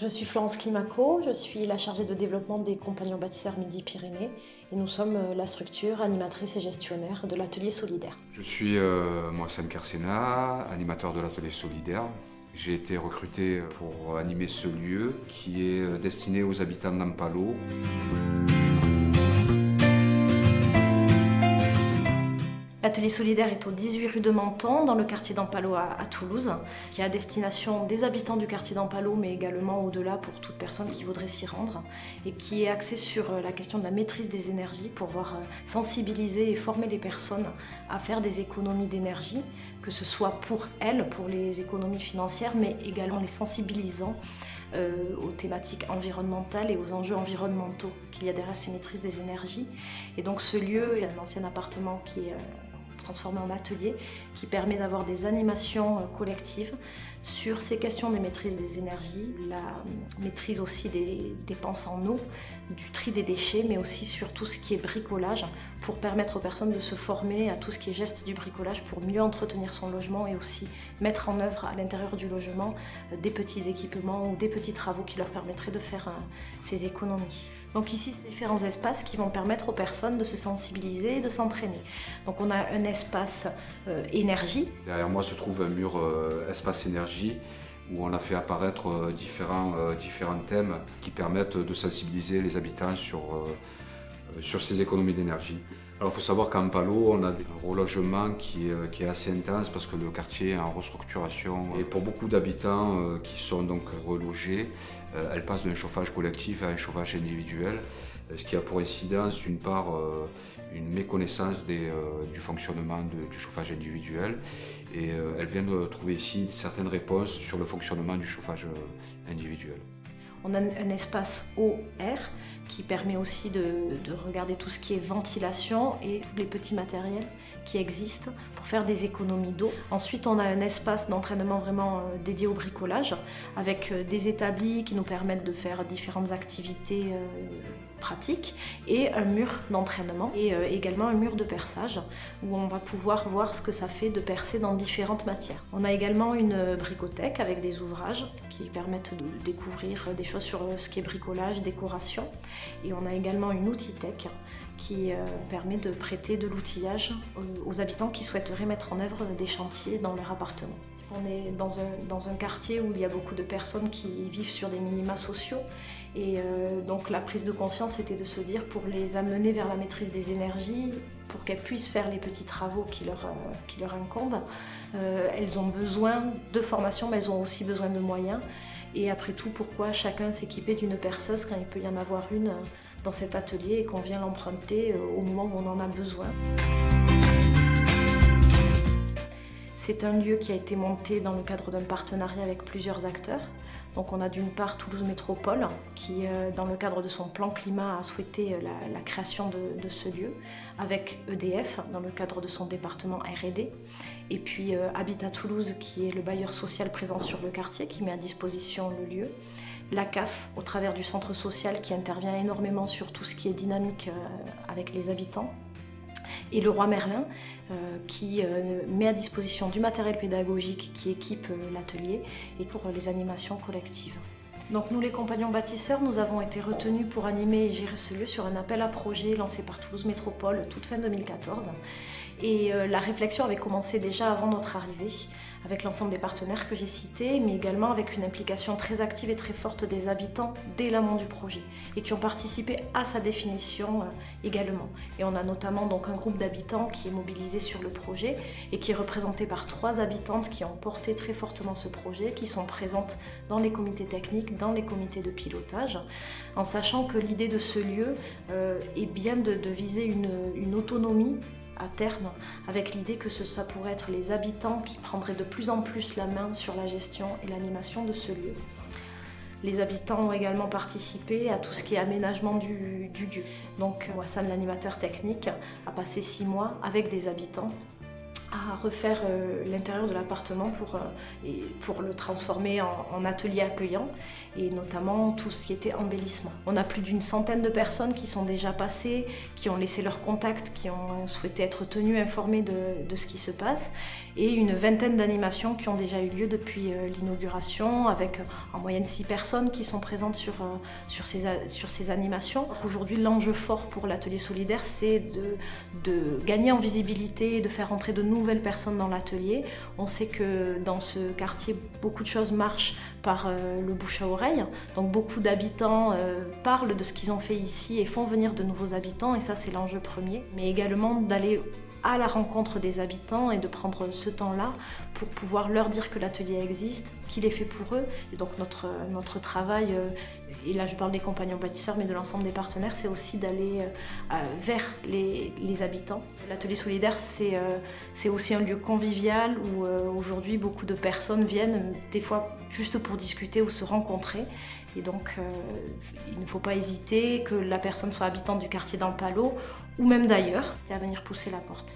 Je suis Florence Climaco, je suis la chargée de développement des Compagnons Bâtisseurs Midi-Pyrénées et nous sommes la structure animatrice et gestionnaire de l'atelier solidaire. Je suis Mohsen Kersena, animateur de l'atelier solidaire. J'ai été recruté pour animer ce lieu qui est destiné aux habitants d'Ampalo. L'atelier solidaire est au 18 rue de Menton, dans le quartier d'Ampalo à Toulouse, qui est à destination des habitants du quartier d'Ampalo, mais également au-delà pour toute personne qui voudrait s'y rendre, et qui est axé sur la question de la maîtrise des énergies, pour pouvoir sensibiliser et former les personnes à faire des économies d'énergie, que ce soit pour elles, pour les économies financières, mais également les sensibilisant aux thématiques environnementales et aux enjeux environnementaux qu'il y a derrière ces maîtrises des énergies. Et donc ce lieu, c'est un ancien appartement qui est transformé en atelier, qui permet d'avoir des animations collectives sur ces questions des maîtrises des énergies, la maîtrise aussi des dépenses en eau, du tri des déchets, mais aussi sur tout ce qui est bricolage, pour permettre aux personnes de se former à tout ce qui est geste du bricolage pour mieux entretenir son logement et aussi mettre en œuvre à l'intérieur du logement des petits équipements ou des petits travaux qui leur permettraient de faire ces économies. Donc ici, c'est différents espaces qui vont permettre aux personnes de se sensibiliser et de s'entraîner. Donc on a un espace énergie. Derrière moi se trouve un mur espace énergie où on a fait apparaître différents thèmes qui permettent de sensibiliser les habitants sur ces économies d'énergie. Alors il faut savoir qu'à Ampalo, on a un relogement qui est assez intense parce que le quartier est en restructuration. Et pour beaucoup d'habitants qui sont donc relogés, elles passent d'un chauffage collectif à un chauffage individuel, ce qui a pour incidence d'une part une méconnaissance du fonctionnement du chauffage individuel, et elles viennent de trouver ici certaines réponses sur le fonctionnement du chauffage individuel. On a un espace eau-air qui permet aussi de regarder tout ce qui est ventilation et tous les petits matériels qui existent pour faire des économies d'eau. Ensuite, on a un espace d'entraînement vraiment dédié au bricolage avec des établis qui nous permettent de faire différentes activités pratiques et un mur d'entraînement et également un mur de perçage où on va pouvoir voir ce que ça fait de percer dans différentes matières. On a également une bricothèque avec des ouvrages qui permettent de découvrir des choses sur ce qui est bricolage, décoration, et on a également une outitech qui permet de prêter de l'outillage aux habitants qui souhaiteraient mettre en œuvre des chantiers dans leur appartement. On est dans un quartier où il y a beaucoup de personnes qui vivent sur des minima sociaux, et donc la prise de conscience était de se dire, pour les amener vers la maîtrise des énergies, pour qu'elles puissent faire les petits travaux qui leur incombent, elles ont besoin de formation, mais elles ont aussi besoin de moyens. Et après tout, pourquoi chacun s'équiper d'une perceuse quand il peut y en avoir une dans cet atelier et qu'on vient l'emprunter au moment où on en a besoin. C'est un lieu qui a été monté dans le cadre d'un partenariat avec plusieurs acteurs. Donc on a d'une part Toulouse Métropole qui, dans le cadre de son plan climat, a souhaité la création de ce lieu, avec EDF dans le cadre de son département R&D, et puis Habitat Toulouse qui est le bailleur social présent sur le quartier qui met à disposition le lieu, la CAF au travers du centre social qui intervient énormément sur tout ce qui est dynamique avec les habitants, et le Roi Merlin qui met à disposition du matériel pédagogique qui équipe l'atelier et pour les animations collectives. Donc nous, les Compagnons Bâtisseurs, nous avons été retenus pour animer et gérer ce lieu sur un appel à projet lancé par Toulouse Métropole toute fin 2014. Et la réflexion avait commencé déjà avant notre arrivée, avec l'ensemble des partenaires que j'ai cités, mais également avec une implication très active et très forte des habitants dès l'amont du projet, et qui ont participé à sa définition également. Et on a notamment donc un groupe d'habitants qui est mobilisé sur le projet, et qui est représenté par 3 habitantes qui ont porté très fortement ce projet, qui sont présentes dans les comités techniques, dans les comités de pilotage, en sachant que l'idée de ce lieu est bien de viser une autonomie à terme, avec l'idée que ça pourrait être les habitants qui prendraient de plus en plus la main sur la gestion et l'animation de ce lieu. Les habitants ont également participé à tout ce qui est aménagement du lieu. Donc Mohsen, l'animateur technique, a passé 6 mois avec des habitants à refaire l'intérieur de l'appartement pour le transformer en atelier accueillant, et notamment tout ce qui était embellissement. On a plus d'une centaine de personnes qui sont déjà passées, qui ont laissé leur contact, qui ont souhaité être tenues informées de ce qui se passe, et une vingtaine d'animations qui ont déjà eu lieu depuis l'inauguration, avec en moyenne 6 personnes qui sont présentes sur ces animations. Aujourd'hui, l'enjeu fort pour l'atelier solidaire, c'est de gagner en visibilité, de faire entrer de nouvelles personnes dans l'atelier. On sait que dans ce quartier, beaucoup de choses marchent par le bouche à oreille. Donc beaucoup d'habitants parlent de ce qu'ils ont fait ici et font venir de nouveaux habitants, et ça c'est l'enjeu premier. Mais également d'aller à la rencontre des habitants et de prendre ce temps-là pour pouvoir leur dire que l'atelier existe, qu'il est fait pour eux. Et donc notre travail, et là je parle des compagnons bâtisseurs mais de l'ensemble des partenaires, c'est aussi d'aller vers les habitants. L'atelier solidaire, c'est aussi un lieu convivial où aujourd'hui beaucoup de personnes viennent, des fois juste pour discuter ou se rencontrer. Et donc il ne faut pas hésiter, que la personne soit habitante du quartier dans le Palot ou même d'ailleurs, à venir pousser la porte.